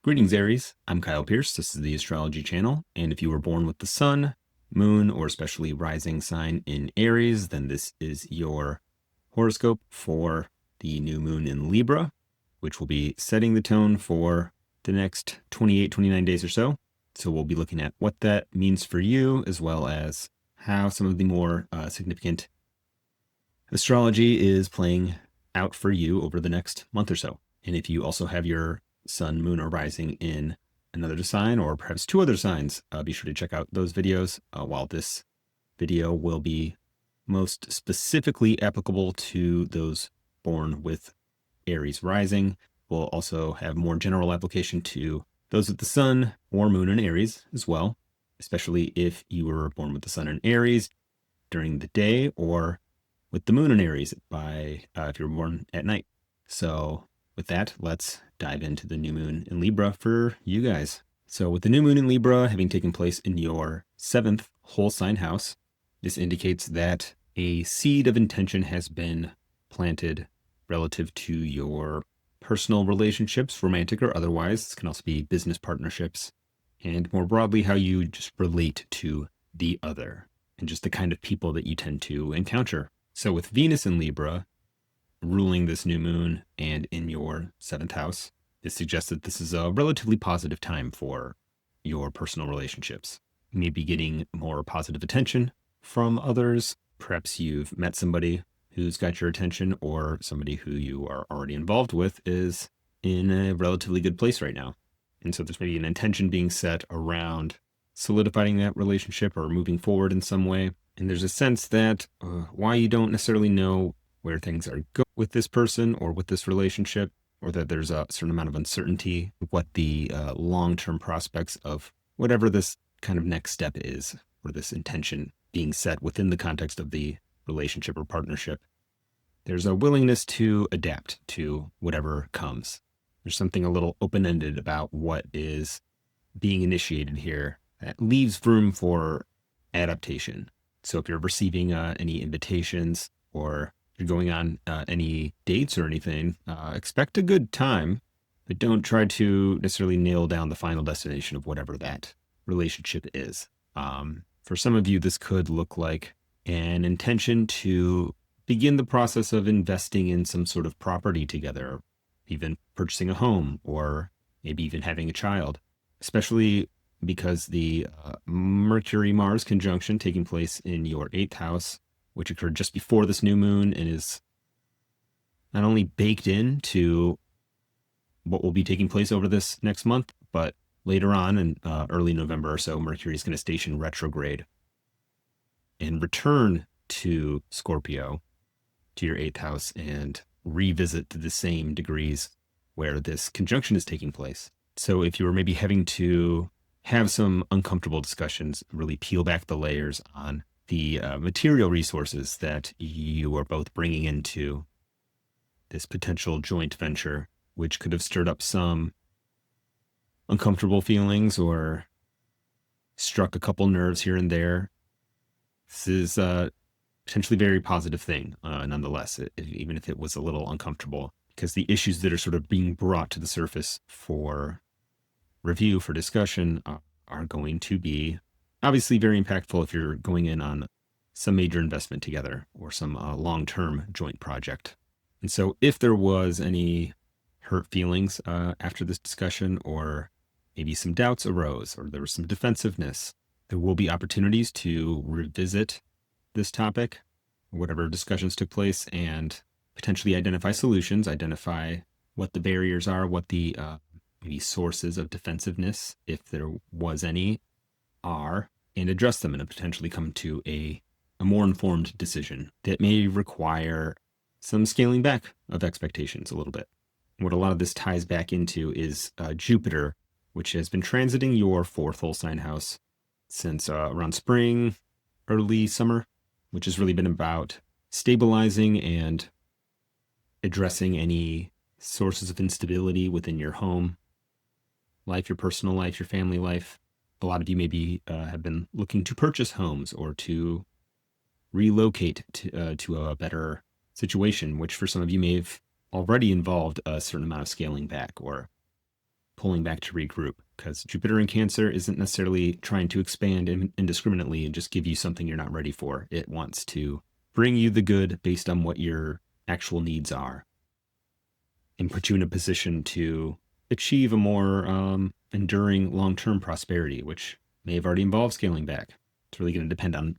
Greetings, Aries. I'm Kyle Pierce. This is the Astrology Channel. And if you were born with the sun, moon, or especially rising sign in Aries, then this is your horoscope for the new moon in Libra, which will be setting the tone for the next 28, 29 days or so. So we'll be looking at what that means for you, as well as how some of the more significant astrology is playing out for you over the next month or so. And if you also have your sun, moon, or rising in another sign, or perhaps two other signs, be sure to check out those videos. While this video will be most specifically applicable to those born with Aries rising, will also have more general application to those with the sun or moon in Aries as well, especially if you were born with the sun in Aries during the day or with the moon in Aries if you were born at night. So with that, let's dive into the new moon in Libra for you guys. So with the new moon in Libra having taken place in your 7th whole sign house, this indicates that a seed of intention has been planted relative to your personal relationships, romantic or otherwise. This can also be business partnerships, and more broadly, how you just relate to the other and just the kind of people that you tend to encounter. So with Venus in Libra ruling this new moon and in your 7th house, this suggests that this is a relatively positive time for your personal relationships. You may be getting more positive attention from others. Perhaps you've met somebody who's got your attention, or somebody who you are already involved with is in a relatively good place right now. And so there's maybe an intention being set around solidifying that relationship or moving forward in some way. And there's a sense that while you don't necessarily know where things are going with this person or with this relationship, or that there's a certain amount of uncertainty what the long-term prospects of whatever this kind of next step is, or this intention being set within the context of the relationship or partnership, there's a willingness to adapt to whatever comes. There's something a little open-ended about what is being initiated here that leaves room for adaptation. So if you're receiving any invitations, or you're going on any dates or anything, expect a good time, but don't try to necessarily nail down the final destination of whatever that relationship is. For some of you, this could look like an intention to begin the process of investing in some sort of property together, even purchasing a home, or maybe even having a child, especially because the Mercury-Mars conjunction taking place in your 8th house, which occurred just before this new moon and is not only baked into what will be taking place over this next month, but later on in early November or so, Mercury is going to station retrograde and return to Scorpio, to your 8th house, and revisit to the same degrees where this conjunction is taking place. So if you were maybe having to have some uncomfortable discussions, really peel back the layers on the material resources that you are both bringing into this potential joint venture, which could have stirred up some uncomfortable feelings or struck a couple nerves here and there. This is a potentially very positive thing, nonetheless, even if it was a little uncomfortable, because the issues that are sort of being brought to the surface for review, for discussion, are going to be obviously very impactful if you're going in on some major investment together or some long-term joint project. And so if there was any hurt feelings after this discussion, or maybe some doubts arose, or there was some defensiveness, there will be opportunities to revisit this topic, whatever discussions took place, and potentially identify solutions, identify what the barriers are, what the maybe sources of defensiveness, if there was any, are, and address them and potentially come to a more informed decision that may require some scaling back of expectations a little bit. What a lot of this ties back into is Jupiter, which has been transiting your 4th whole sign house since around spring, early summer, which has really been about stabilizing and addressing any sources of instability within your home life, your personal life, your family life. A lot of you maybe have been looking to purchase homes or to relocate to a better situation, which for some of you may have already involved a certain amount of scaling back or pulling back to regroup, because Jupiter in Cancer isn't necessarily trying to expand indiscriminately and just give you something you're not ready for. It wants to bring you the good based on what your actual needs are and put you in a position to achieve a more enduring long-term prosperity, which may have already involved scaling back. It's really going to depend on,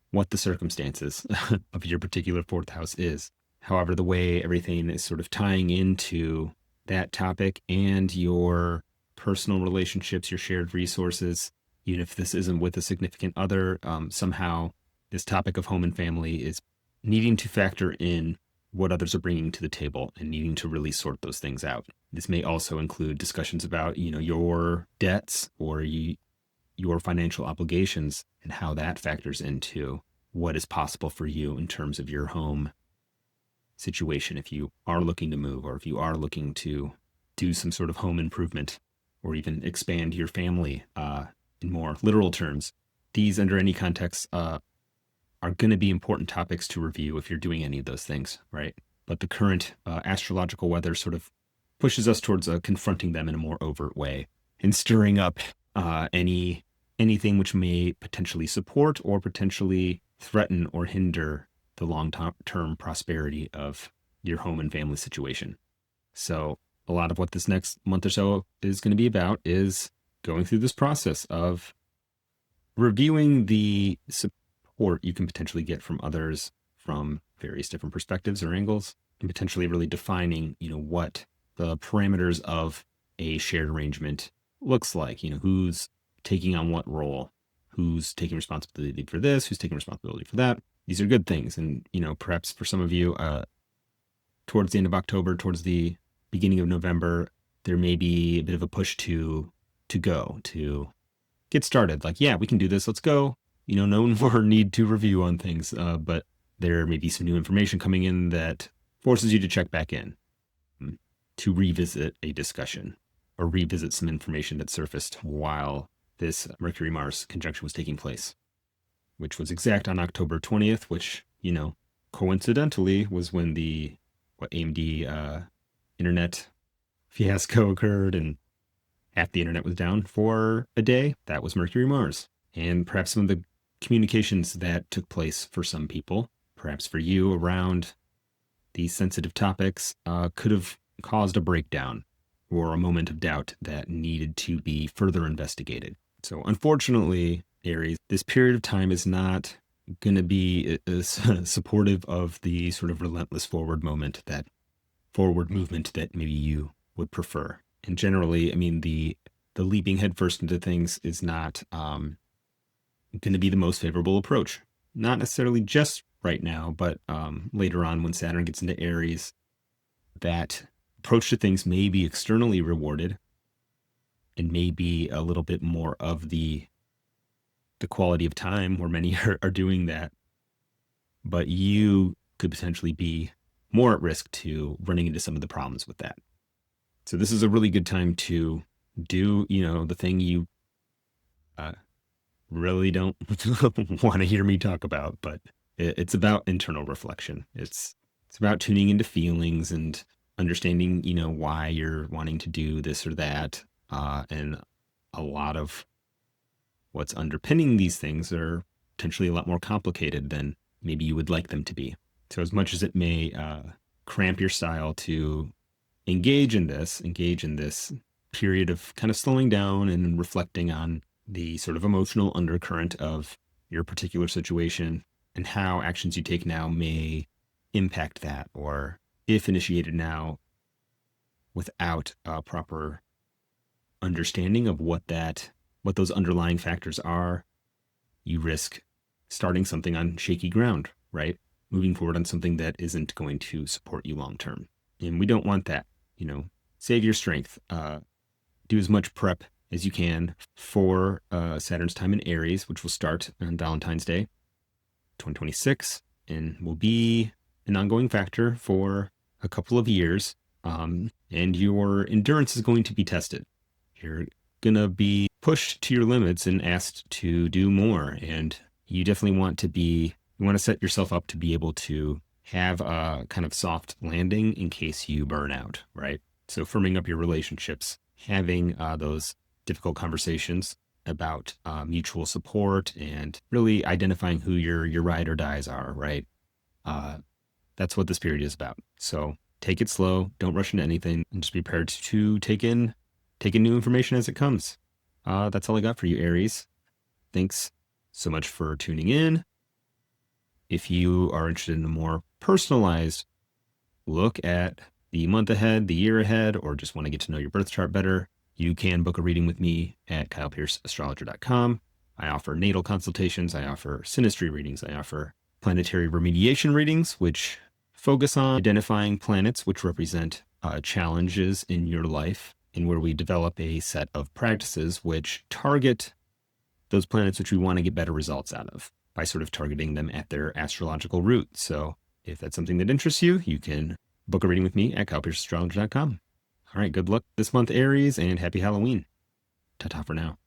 what the circumstances of your particular fourth house is. However, the way everything is sort of tying into that topic and your personal relationships, your shared resources, even if this isn't with a significant other, somehow this topic of home and family is needing to factor in what others are bringing to the table and needing to really sort those things out. This may also include discussions about, your debts or your financial obligations and how that factors into what is possible for you in terms of your home situation. If you are looking to move, or if you are looking to do some sort of home improvement, or even expand your family in more literal terms, these under any context are going to be important topics to review if you're doing any of those things, right? But the current astrological weather sort of pushes us towards confronting them in a more overt way and stirring up anything which may potentially support or potentially threaten or hinder the long-term prosperity of your home and family situation. So a lot of what this next month or so is going to be about is going through this process of reviewing the support you can potentially get from others from various different perspectives or angles, and potentially really defining, what the parameters of a shared arrangement looks like. Who's taking on what role, who's taking responsibility for this, who's taking responsibility for that. These are good things. And, perhaps for some of you, towards the end of October, towards the beginning of November, there may be a bit of a push to get started. Like, yeah, we can do this. Let's go. No more need to review on things. But there may be some new information coming in that forces you to check back in, to revisit a discussion or revisit some information that surfaced while this Mercury-Mars conjunction was taking place, which was exact on October 20th, which, coincidentally was when the AMD internet fiasco occurred and half the internet was down for a day. That was Mercury-Mars. And perhaps some of the communications that took place for some people, perhaps for you, around these sensitive topics could have caused a breakdown or a moment of doubt that needed to be further investigated. So unfortunately, Aries, this period of time is not going to be as supportive of the sort of relentless forward movement that maybe you would prefer. And generally, I mean, the leaping headfirst into things is not going to be the most favorable approach. Not necessarily just right now, but later on when Saturn gets into Aries, that approach to things may be externally rewarded and maybe a little bit more of the quality of time where many are doing that. But you could potentially be more at risk to running into some of the problems with that. So this is a really good time to do, the thing you really don't want to hear me talk about, but it's about internal reflection. It's about tuning into feelings and understanding, why you're wanting to do this or that. And a lot of what's underpinning these things are potentially a lot more complicated than maybe you would like them to be. So as much as it may cramp your style to engage in this period of kind of slowing down and reflecting on the sort of emotional undercurrent of your particular situation and how actions you take now may impact that, or if initiated now without a proper understanding of what those underlying factors are, you risk starting something on shaky ground, right? Moving forward on something that isn't going to support you long term. And we don't want that. Save your strength. Do as much prep as you can for Saturn's time in Aries, which will start on Valentine's Day 2026 and will be an ongoing factor for a couple of years. And your endurance is going to be tested. You're going to be pushed to your limits and asked to do more. And you definitely want to set yourself up to be able to have a kind of soft landing in case you burn out, right? So firming up your relationships, having those difficult conversations about mutual support, and really identifying who your ride or dies are, right? Uh, that's what this period is about. So take it slow, don't rush into anything, and just be prepared to take in new information as it comes. That's all I got for you, Aries. Thanks so much for tuning in. If you are interested in a more personalized look at the month ahead, the year ahead, or just want to get to know your birth chart better, you can book a reading with me at kylepierceastrologer.com. I offer natal consultations, I offer synastry readings, I offer planetary remediation readings, which focus on identifying planets which represent challenges in your life, and where we develop a set of practices which target those planets which we want to get better results out of by sort of targeting them at their astrological root. So if that's something that interests you, you can book a reading with me at kylepierceastrologer.com. All right, good luck this month, Aries, and happy Halloween. Ta-ta for now.